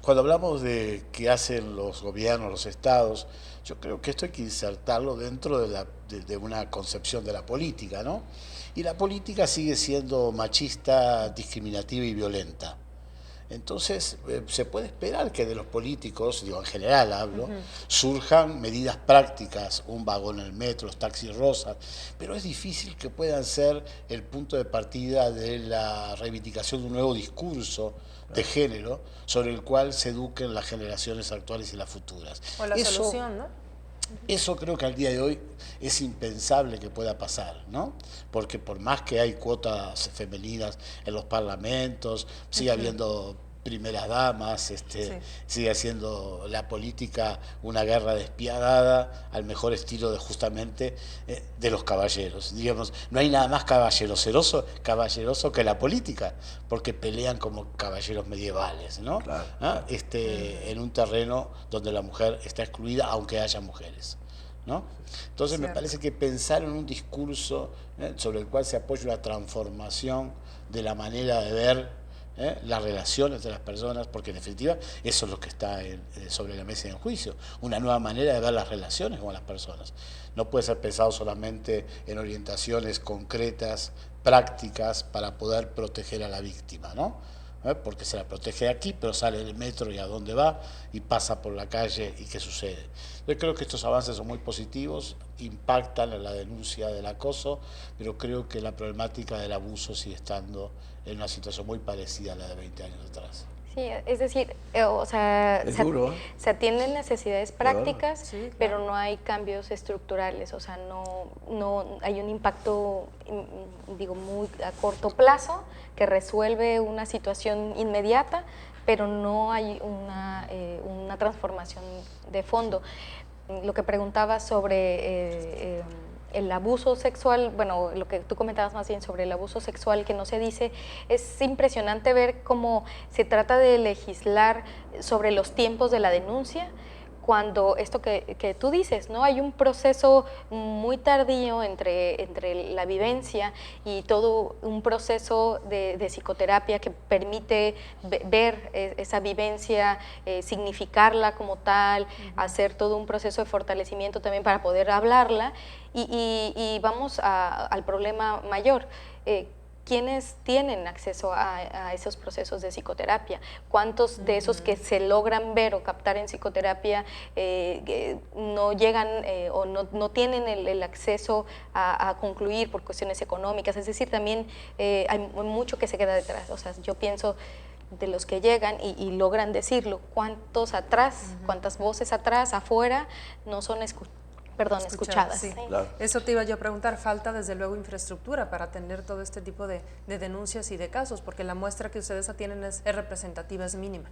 Speaker 4: cuando hablamos de qué hacen los gobiernos, los estados, yo creo que esto hay que insertarlo dentro de una concepción de la política, ¿no? Y la política sigue siendo machista, discriminativa y violenta. Entonces, se puede esperar que de los políticos, digo, en general hablo, surjan medidas prácticas, un vagón en el metro, los taxis rosas, pero es difícil que puedan ser el punto de partida de la reivindicación de un nuevo discurso de género sobre el cual se eduquen las generaciones actuales y las futuras.
Speaker 3: O la solución, ¿no?
Speaker 4: Eso creo que al día de hoy es impensable que pueda pasar, ¿no? Porque por más que hay cuotas femeninas en los parlamentos, sigue habiendo primeras damas, sigue siendo la política una guerra despiadada al mejor estilo de justamente de los caballeros. Digamos, no hay nada más caballeroso que la política, porque pelean como caballeros medievales, ¿no?
Speaker 2: Claro.
Speaker 4: ¿Ah? En un terreno donde la mujer está excluida, aunque haya mujeres, ¿no? Entonces me parece que pensar en un discurso sobre el cual se apoya una transformación de la manera de ver las relaciones de las personas, porque en definitiva eso es lo que está sobre la mesa en juicio, una nueva manera de ver las relaciones con las personas. No puede ser pensado solamente en orientaciones concretas, prácticas, para poder proteger a la víctima, ¿no? Porque se la protege aquí, pero sale del metro y a dónde va, y pasa por la calle, y qué sucede. Yo creo que estos avances son muy positivos, impactan en la denuncia del acoso, pero creo que la problemática del abuso sigue estando en una situación muy parecida a la de 20 años atrás.
Speaker 5: Sí, es decir, se atienden necesidades prácticas, sí, claro, pero no hay cambios estructurales, o sea, no hay un impacto, digo, muy a corto plazo que resuelve una situación inmediata, pero no hay una transformación de fondo. Lo que preguntaba sobre el abuso sexual, bueno, lo que tú comentabas más bien sobre el abuso sexual que no se dice, es impresionante ver cómo se trata de legislar sobre los tiempos de la denuncia, cuando esto que tú dices, ¿no? Hay un proceso muy tardío entre la vivencia y todo un proceso de psicoterapia que permite ver esa vivencia, significarla como tal, hacer todo un proceso de fortalecimiento también para poder hablarla y vamos al problema mayor. ¿Quiénes tienen acceso a esos procesos de psicoterapia? ¿Cuántos de esos que se logran ver o captar en psicoterapia no llegan o no tienen el acceso a concluir por cuestiones económicas? Es decir, también hay mucho que se queda detrás. O sea, yo pienso de los que llegan y logran decirlo, ¿cuántos atrás, cuántas voces atrás, afuera, no son escuchadas?
Speaker 3: Sí.
Speaker 2: Claro.
Speaker 3: Eso te iba yo a preguntar, falta desde luego infraestructura para atender todo este tipo de denuncias y de casos, porque la muestra que ustedes atienden es representativa, es mínima.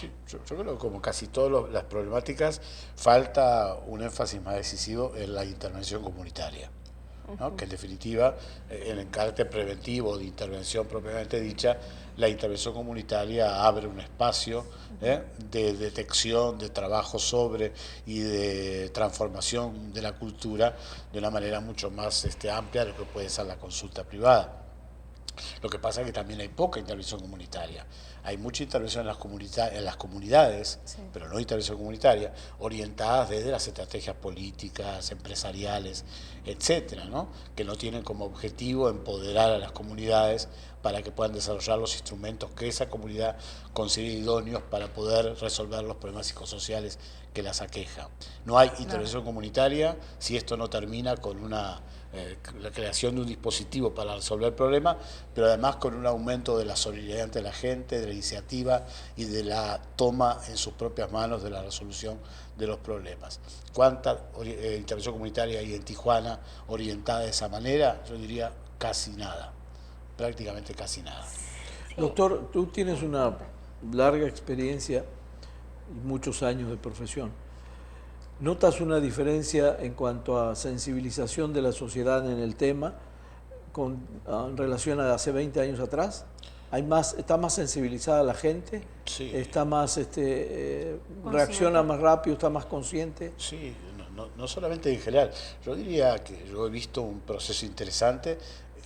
Speaker 4: Sí, yo creo que como casi todas las problemáticas, falta un énfasis más decisivo en la intervención comunitaria, ¿no? Que en definitiva, en el carácter preventivo de intervención propiamente dicha, la intervención comunitaria abre un espacio de detección, de trabajo sobre y de transformación de la cultura de una manera mucho más amplia de lo que puede ser la consulta privada. Lo que pasa es que también hay poca intervención comunitaria. Hay mucha intervención en las comunidades, sí, pero no intervención comunitaria, orientadas desde las estrategias políticas, empresariales, etcétera, ¿no? Que no tienen como objetivo empoderar a las comunidades para que puedan desarrollar los instrumentos que esa comunidad considere idóneos para poder resolver los problemas psicosociales que las aquejan. No hay intervención comunitaria si esto no termina con una la creación de un dispositivo para resolver el problema, pero además con un aumento de la solidaridad ante la gente, de la iniciativa y de la toma en sus propias manos de la resolución de los problemas. ¿Cuánta intervención comunitaria hay en Tijuana orientada de esa manera? Yo diría casi nada, prácticamente casi nada.
Speaker 5: Sí.
Speaker 2: Doctor, tú tienes una larga experiencia y muchos años de profesión. ¿Notas una diferencia en cuanto a sensibilización de la sociedad en el tema en relación a hace 20 años atrás? ¿Está más sensibilizada la gente?
Speaker 4: Sí.
Speaker 2: ¿Está más, reacciona más rápido, está más consciente?
Speaker 4: Sí, no solamente en general. Yo diría que yo he visto un proceso interesante.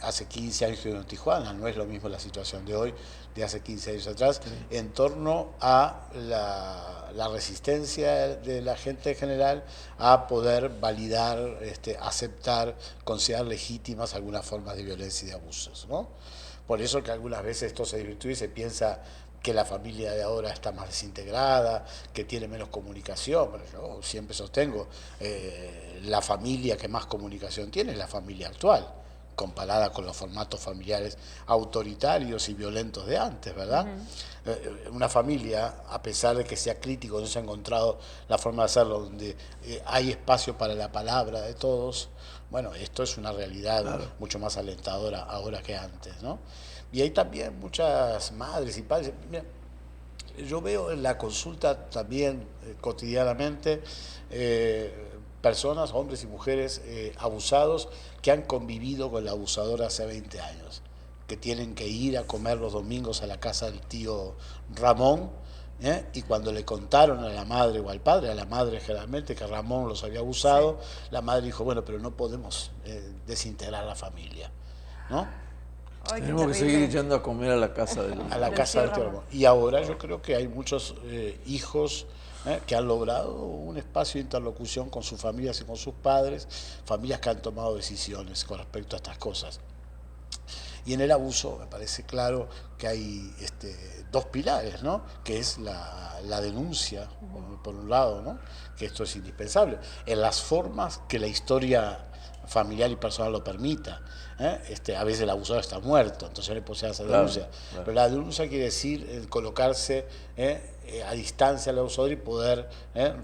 Speaker 4: Hace 15 años que vivo en Tijuana, no es lo mismo la situación de hoy, de hace 15 años atrás, en torno a la resistencia de la gente en general a poder validar, aceptar, considerar legítimas algunas formas de violencia y de abusos, ¿no? Por eso que algunas veces esto se desvirtúa y se piensa que la familia de ahora está más desintegrada, que tiene menos comunicación. Pero yo siempre sostengo, la familia que más comunicación tiene es la familia actual, comparada con los formatos familiares autoritarios y violentos de antes, ¿verdad? Una familia, a pesar de que sea crítico, no se ha encontrado la forma de hacerlo, donde hay espacio para la palabra de todos. Bueno, esto es una realidad mucho más alentadora ahora que antes, ¿no? Y hay también muchas madres y padres. Mira, yo veo en la consulta también cotidianamente personas, hombres y mujeres abusados que han convivido con el abusador hace 20 años, que tienen que ir a comer los domingos a la casa del tío Ramón, y cuando le contaron a la madre o al padre, a la madre generalmente, que Ramón los había abusado, sí, la madre dijo, bueno, pero no podemos desintegrar la familia, ¿no?
Speaker 3: Ay,
Speaker 2: tenemos que seguir yendo a comer a la casa del
Speaker 4: tío Ramón. Y ahora yo creo que hay muchos hijos que han logrado un espacio de interlocución con sus familias y con sus padres, familias que han tomado decisiones con respecto a estas cosas. Y en el abuso me parece claro que hay dos pilares, ¿no? Que es la denuncia, por un lado, ¿no? Que esto es indispensable, en las formas que la historia familiar y personal lo permita. A veces el abusador está muerto, entonces no hay posibilidad de hacer denuncia. Claro. Pero la denuncia quiere decir colocarse a distancia del abusador y poder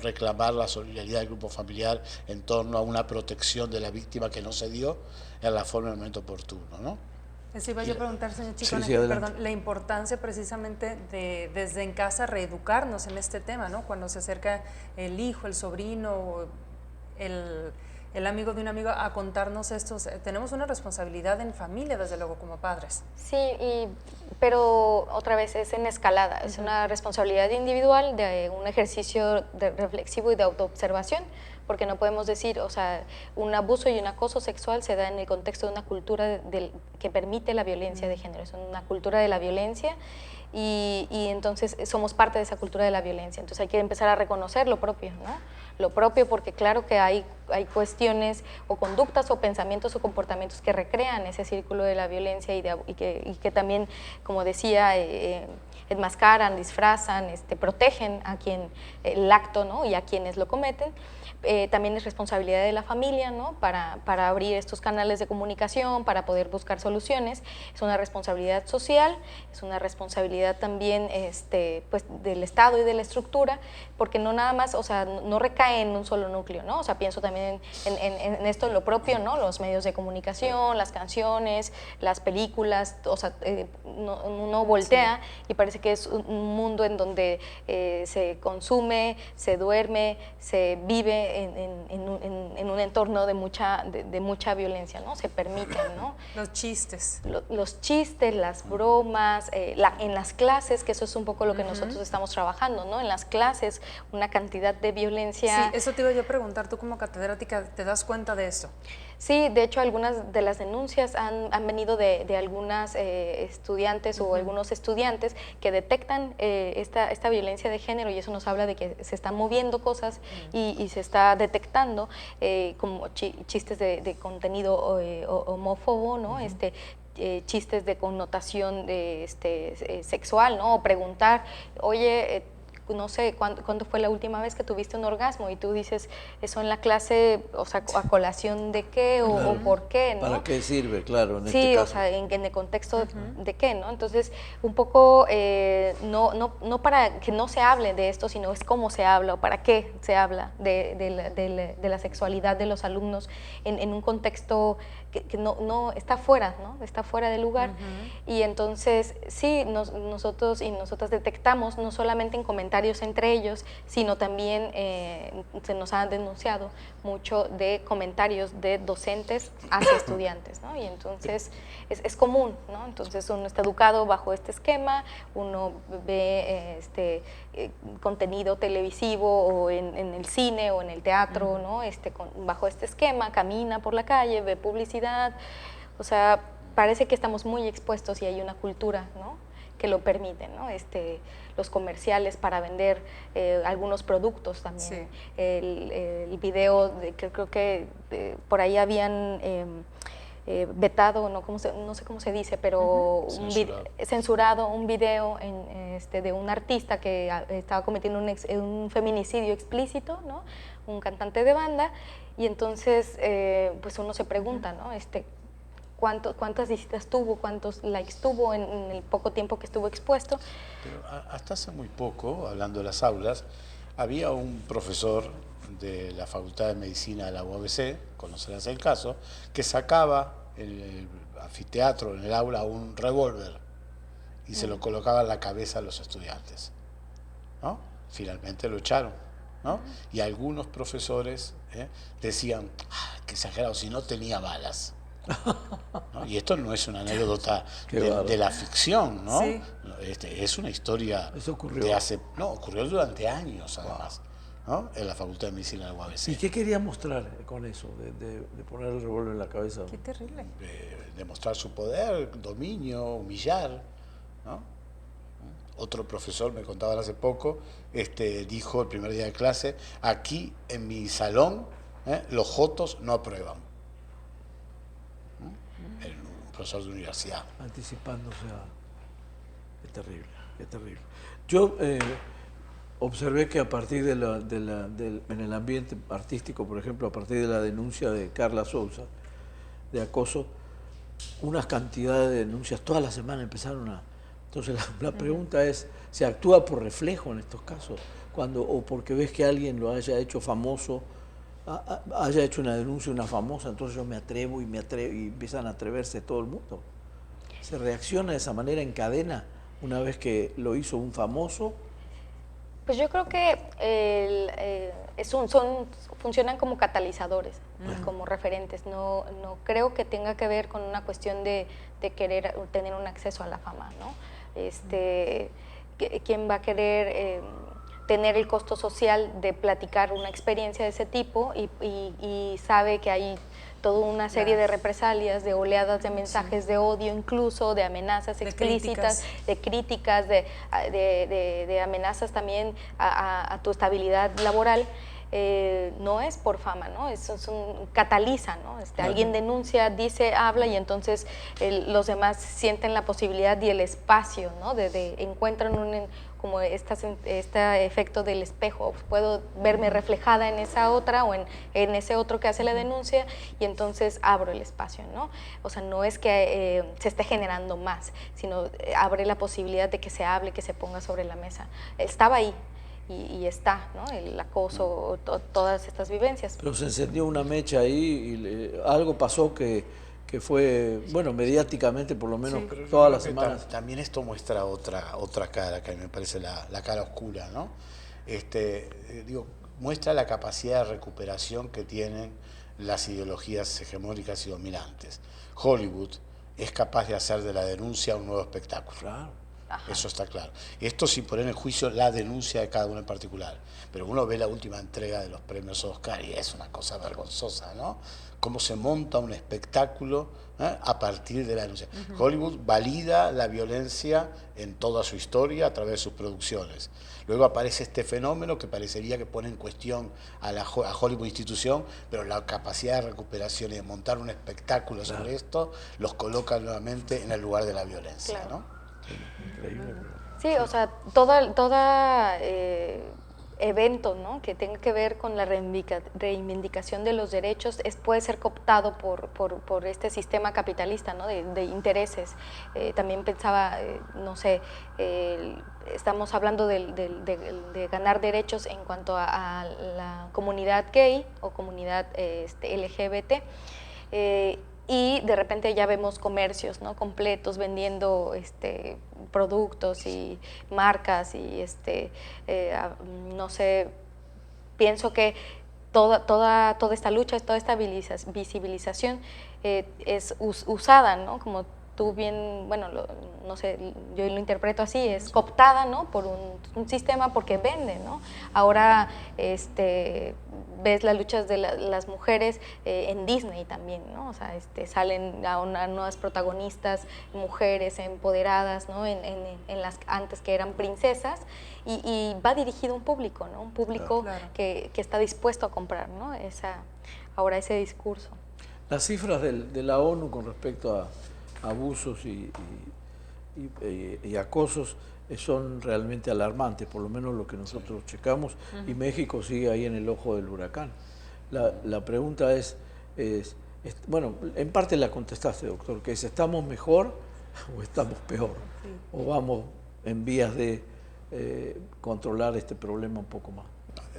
Speaker 4: reclamar la solidaridad del grupo familiar en torno a una protección de la víctima que no se dio en la forma y el momento oportuno, ¿no?
Speaker 3: Les iba yo a preguntar, señor Chicone,
Speaker 2: sí,
Speaker 3: perdón, la importancia precisamente de desde en casa reeducarnos en este tema, ¿no? Cuando se acerca el hijo, el sobrino, el amigo de un amigo a contarnos esto, tenemos una responsabilidad en familia, desde luego, como padres.
Speaker 5: Sí, pero otra vez es en escalada, es una responsabilidad individual, de un ejercicio reflexivo y de autoobservación, porque no podemos decir, o sea, un abuso y un acoso sexual se da en el contexto de una cultura que permite la violencia de género, es una cultura de la violencia y entonces somos parte de esa cultura de la violencia, entonces hay que empezar a reconocer lo propio, ¿no? Lo propio, porque claro que hay cuestiones o conductas o pensamientos o comportamientos que recrean ese círculo de la violencia y que también, como decía, enmascaran, disfrazan, protegen a quien el acto, ¿no? Y a quienes lo cometen. También es responsabilidad de la familia, ¿no? Para abrir estos canales de comunicación, para poder buscar soluciones. Es una responsabilidad social, es una responsabilidad también pues, del Estado y de la estructura, porque no nada más, o sea, no recae en un solo núcleo, ¿no? O sea, pienso también en esto, en lo propio, ¿no? Los medios de comunicación, las canciones, las películas, o sea, uno voltea y parece que es un mundo en donde se consume, se duerme, se vive en un entorno de mucha violencia, ¿no? Se permiten, ¿no?
Speaker 3: Los chistes.
Speaker 5: Los chistes, las bromas, en las clases, que eso es un poco lo que nosotros estamos trabajando, ¿no? En las clases, una cantidad de violencia.
Speaker 3: Sí, eso te iba yo a preguntar, tú como catedrática, ¿te das cuenta de esto?
Speaker 5: Sí, de hecho algunas de las denuncias han venido de algunas estudiantes o algunos estudiantes que detectan esta violencia de género, y eso nos habla de que se están moviendo cosas y se está detectando como chistes de contenido homófobo, ¿no? Chistes de connotación sexual, ¿no? O preguntar, oye, no sé, ¿cuándo fue la última vez que tuviste un orgasmo? Y tú dices, eso en la clase, o sea, ¿a colación de qué o por qué? ¿no?
Speaker 2: ¿Para qué sirve? Claro, en
Speaker 5: Sí,
Speaker 2: este caso.
Speaker 5: o sea, en el contexto de qué, ¿no? Entonces, un poco, no para que no se hable de esto, sino es cómo se habla o para qué se habla de la sexualidad de los alumnos en un contexto que no está fuera, ¿no? Está fuera de lugar. Y entonces, sí, nosotros y nosotras detectamos, no solamente en comentarios entre ellos, sino también se nos han denunciado mucho de comentarios de docentes hacia estudiantes, ¿no? Y entonces es común, ¿no? Entonces uno está educado bajo este esquema, uno ve contenido televisivo o en el cine o en el teatro, ¿no? Bajo este esquema, camina por la calle, ve publicidad, o sea, parece que estamos muy expuestos y hay una cultura, ¿no?, que lo permite, ¿no? Los comerciales para vender algunos productos también.
Speaker 3: Sí.
Speaker 5: El video, que creo que por ahí habían vetado, no sé cómo se dice, pero censurado un video de un artista que estaba cometiendo un feminicidio explícito, ¿no?, un cantante de banda, y entonces pues uno se pregunta, ¿no?, cuántas visitas tuvo, cuántos likes tuvo en el poco tiempo que estuvo expuesto.
Speaker 4: Pero hasta hace muy poco, hablando de las aulas, había un profesor de la Facultad de Medicina de la UABC, conocerás el caso, que sacaba en el anfiteatro, en el aula, un revólver y se lo colocaba en la cabeza a los estudiantes, ¿no? Finalmente lo echaron, ¿no? Y algunos profesores decían, qué exagerado, si no tenía balas. ¿No? Y esto no es una anécdota de la ficción, ¿no?
Speaker 3: Sí.
Speaker 4: Es una historia.
Speaker 2: Eso ocurrió.
Speaker 4: Ocurrió durante años, además, ¿no?, en la Facultad de Medicina de la UABC.
Speaker 2: ¿Y qué quería mostrar con eso, de poner el revólver en la cabeza?
Speaker 3: Qué terrible.
Speaker 4: Demostrar su poder, dominio, humillar, ¿no? Otro profesor, me contaban hace poco, dijo el primer día de clase, aquí en mi salón los jotos no aprueban. Un profesor de universidad.
Speaker 2: Anticipándose a... Qué terrible, qué terrible. Yo observé que a partir en el ambiente artístico, por ejemplo, a partir de la denuncia de Carla Souza, de acoso, unas cantidades de denuncias toda la semana empezaron a... Entonces la pregunta es, ¿se actúa por reflejo en estos casos? O porque ves que alguien lo haya hecho famoso, haya hecho una denuncia, una famosa, entonces yo me atrevo y empiezan a atreverse todo el mundo. ¿Se reacciona de esa manera en cadena una vez que lo hizo un famoso?
Speaker 5: Pues yo creo que funcionan como catalizadores, como referentes. No creo que tenga que ver con una cuestión de querer tener un acceso a la fama, ¿no? ¿Quién va a querer tener el costo social de platicar una experiencia de ese tipo y sabe que hay toda una serie de represalias, de oleadas de mensajes de odio, incluso de amenazas explícitas, de críticas, de amenazas también a tu estabilidad laboral? No es por fama, ¿no? Eso es cataliza, ¿no? Alguien denuncia, dice, habla, y entonces los demás sienten la posibilidad y el espacio, ¿no? Encuentran como este efecto del espejo. Puedo verme reflejada en esa otra o en ese otro que hace la denuncia, y entonces abro el espacio, ¿no? O sea, no es que se esté generando más, sino abre la posibilidad de que se hable, que se ponga sobre la mesa. Estaba ahí. Y está, ¿no?, el acoso, todas estas vivencias.
Speaker 2: Pero se encendió una mecha ahí y algo pasó que fue, bueno, mediáticamente por lo menos todas las semanas.
Speaker 4: También esto muestra otra cara, que a mí me parece la cara oscura, ¿no? Muestra la capacidad de recuperación que tienen las ideologías hegemónicas y dominantes. Hollywood es capaz de hacer de la denuncia un nuevo espectáculo.
Speaker 2: Claro.
Speaker 5: Ajá.
Speaker 4: Eso está claro. Esto sin poner en juicio la denuncia de cada uno en particular. Pero uno ve la última entrega de los premios Oscar y es una cosa vergonzosa, ¿no? Cómo se monta un espectáculo a partir de la denuncia. Hollywood valida la violencia en toda su historia a través de sus producciones. Luego aparece este fenómeno que parecería que pone en cuestión a Hollywood institución, pero la capacidad de recuperación y de montar un espectáculo sobre esto los coloca nuevamente en el lugar de la violencia, ¿no?
Speaker 2: Increíble.
Speaker 5: Sí, Sí, o sea, toda evento, ¿no?, que tenga que ver con la reivindicación de los derechos puede ser cooptado por este sistema capitalista, ¿no?, de intereses. También pensaba, no sé, estamos hablando de ganar derechos en cuanto a la comunidad gay o comunidad LGBT, y de repente ya vemos comercios, ¿no?, completos vendiendo productos y marcas y no sé, pienso que toda esta lucha, toda esta visibilización es usada, ¿no?, como tú bien, bueno, no sé, yo lo interpreto así, es cooptada, ¿no?, por un sistema porque vende, ¿no? Ahora ves las luchas de las mujeres en Disney también, ¿no? O sea, salen a nuevas protagonistas, mujeres empoderadas, ¿no?, en las antes que eran princesas, y va dirigido a un público, ¿no? Un público
Speaker 3: claro.
Speaker 5: que está dispuesto a comprar, ¿no?, ahora ese discurso.
Speaker 2: Las cifras de la ONU con respecto a abusos y acosos son realmente alarmantes, por lo menos lo que nosotros checamos, y México sigue ahí en el ojo del huracán. La pregunta es, bueno, en parte la contestaste, doctor, que es, ¿estamos mejor o estamos peor? Sí. ¿O vamos en vías de controlar este problema un poco más?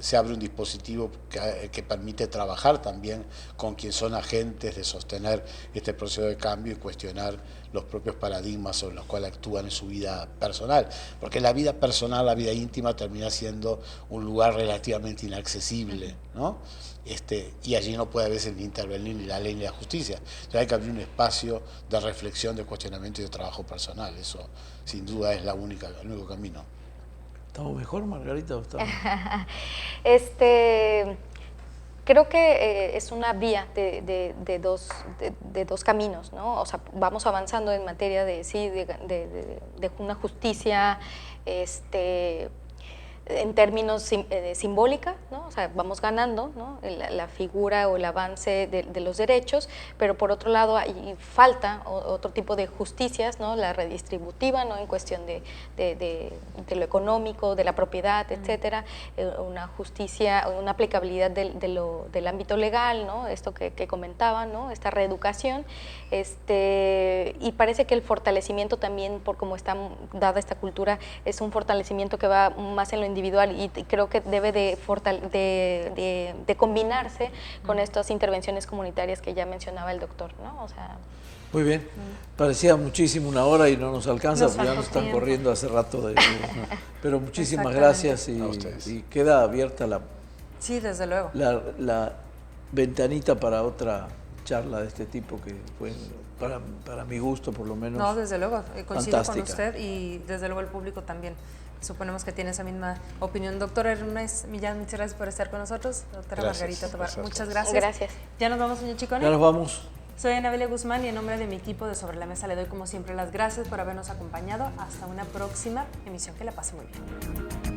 Speaker 4: Se abre un dispositivo que permite trabajar también con quienes son agentes de sostener este proceso de cambio y cuestionar los propios paradigmas sobre los cuales actúan en su vida personal, porque la vida personal, la vida íntima termina siendo un lugar relativamente inaccesible, ¿no? Y allí no puede a veces ni intervenir ni la ley ni la justicia. Entonces hay que abrir un espacio de reflexión, de cuestionamiento y de trabajo personal. Eso sin duda es el único camino.
Speaker 2: ¿Estamos mejor, Margarita, o estamos?
Speaker 5: Creo que es una vía de dos caminos, ¿no? O sea, vamos avanzando en materia de una justicia en términos simbólica, ¿no? O sea, vamos ganando, ¿no?, la figura o el avance de los derechos, pero por otro lado falta otro tipo de justicias, ¿no?, la redistributiva, ¿no?, en cuestión de lo económico, de la propiedad, etcétera, una justicia, una aplicabilidad del ámbito legal, ¿no?, esto que comentaba, ¿no?, esta reeducación, y parece que el fortalecimiento también, por cómo está dada esta cultura, es un fortalecimiento que va más en lo individual, y creo que debe de combinarse con estas intervenciones comunitarias que ya mencionaba el doctor, ¿no? O sea,
Speaker 2: muy bien, parecía muchísimo una hora y no nos alcanza, porque ya nos están corriendo hace rato. Pero muchísimas gracias y queda abierta
Speaker 3: sí, desde luego,
Speaker 2: la ventanita para otra charla de este tipo que fue, para mi gusto por lo menos,
Speaker 3: no, desde luego, coincido
Speaker 2: fantástica.
Speaker 3: con usted y desde luego el público también. Suponemos que tiene esa misma opinión. Doctora Hermes Millán, muchas gracias por estar con nosotros. Doctora Margarita Tobar, muchas gracias.
Speaker 5: Gracias.
Speaker 3: Ya nos vamos, señor Chicone.
Speaker 2: Ya nos vamos.
Speaker 3: Soy Anabelia Guzmán y en nombre de mi equipo de Sobre la Mesa le doy como siempre las gracias por habernos acompañado. Hasta una próxima emisión. Que la pase muy bien.